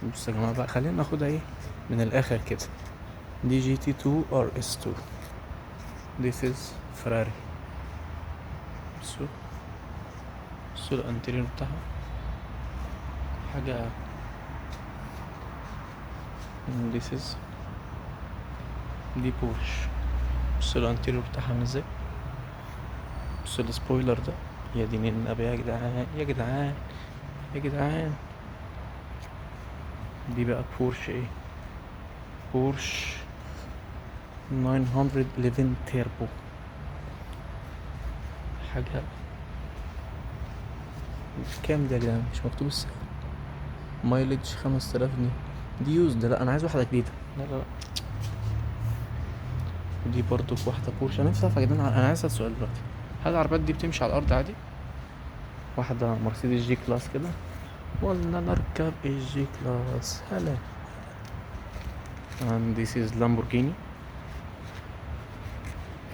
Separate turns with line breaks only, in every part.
بص يا جماعة بقى، خلينا ناخدها ايه من الاخر كده. دي جي تي 2 ار اس 2. This is فراري. بصوا بصوا الانتيريور بتاعها حاجة. This is دي بورش. بصوا الانتيريور بتاعها عامل ازاي. بصوا السبويلر ده، يا دين النبي يا جدعان يا جدعان يا جدعان. دي بقى بورش ايه، بورش 911 تيربو. حاجة كام ده يا جدعان؟ مش مكتوب السعر. مايلج 5000 جنيه. دي يوزد. لا انا عايز واحدة جديدة. لا لا لا. ودي برضو واحدة بورش. انا نفسي اعرف يا جدعان، انا عايز اسأل سؤال دلوقتي، هل العربيات دي بتمشي على الارض عادي؟ واحدة مرسيدس جي كلاس كده، ولا نركب الجي كلاس؟ هلا. and this is لامبورجيني.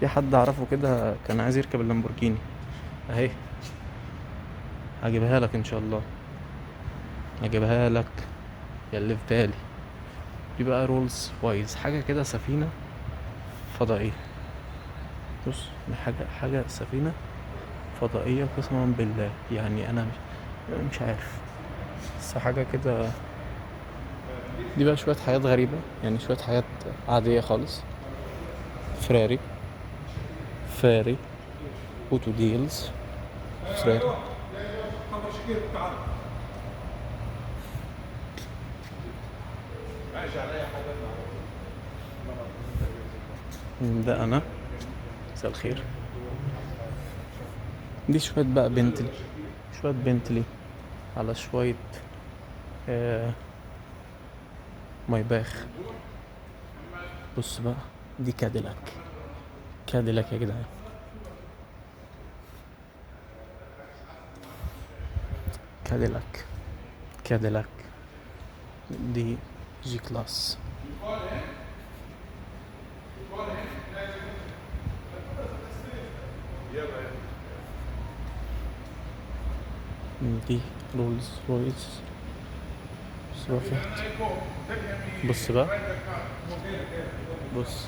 في حد اعرفه كده كان عايز يركب اللامبورجيني اهي، هجيبها لك ان شاء الله، هجيبها لك يا اللي في بالي. دي بقى رولز رويس، حاجه كده سفينه فضائيه. بص حاجه سفينه فضائيه قسما بالله، يعني انا مش عارف، بس حاجه كده. دي بقى شويه حاجات غريبه، يعني شويه حاجات عاديه خالص. فراري، فاري، اوتو ديلز، فراري. ده انا. مساء الخير. دي شويه بقى بنتلي، شويه بنتلي على شويه آه مايباخ. بص بقى، دي كاديلاك، كاديلاك يا جدعان، كاديلاك، كاديلاك. دي جي كلاس. دي رولز رويس. بص بقى بص بقى، بص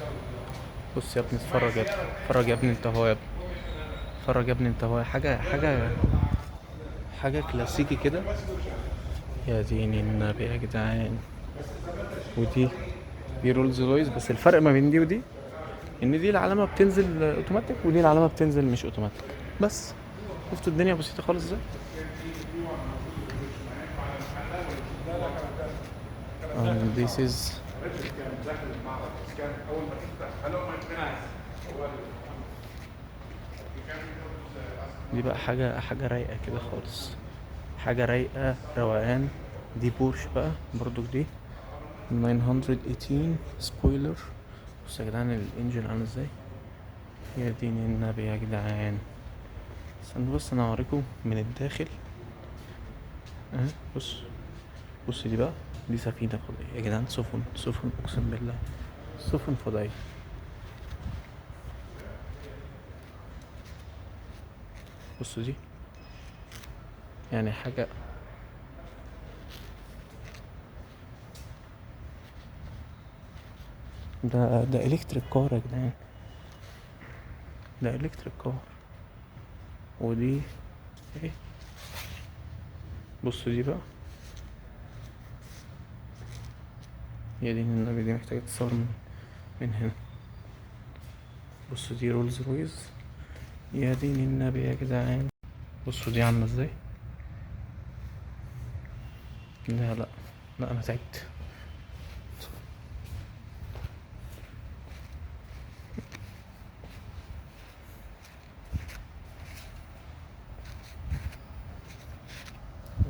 بص يا ابني، اتفرج يا ابني، اتفرج يا ابني انت هو يا ابني، اتفرج يا ابني انت هو. حاجة كلاسيكي كده، يا دين النبي يا جدعان. ودي دي رولز رويس، بس الفرق ما بين دي ودي ان دي العلامة بتنزل اوتوماتيك، ودي العلامة بتنزل مش اوتوماتيك. بس شفتوا الدنيا بسيطة خالص ازاي. this is دي بقى حاجة رايقة كده خالص، حاجة رايقة روقان. دي بورش بقى برضو، دي 918 سبويلر. بص يا جدعان الانجن عامل ازاي، يا دين النبي يا جدعان. استنوا بس انا هوريكم من الداخل اهي. بص بص دي بقى، دي سفينة فضائية يا جدعان، سفن اقسم بالله، سفن فضائية. بصوا دي، يعني حاجة ده الكتريك كار يا جدعان، ده الكتريك كار. ودي ايه، بصوا دي بقى، يا دين النبي دي محتاجة تتصور من هنا. بصوا دي رولز رويز، يا دين النبي يا جدعان. بصوا دي عاملة ازاي. لا لا لا انا تعبت.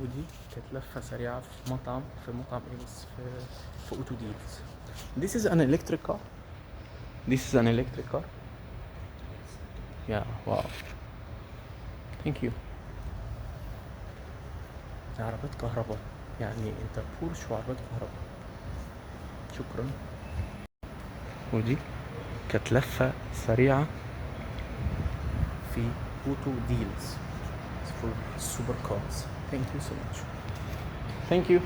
ودي كانت لفة سريعة في مطعم ايه بس، في اوتو ديلز. This is an electric car. This is an electric car. Yeah, wow. Thank you. دي عربية كهرباء، يعني انت بورش وعربية كهرباء. شكرا. ودي كانت لفة سريعة في اوتو ديلز for super cars. Thank you so much. Thank you.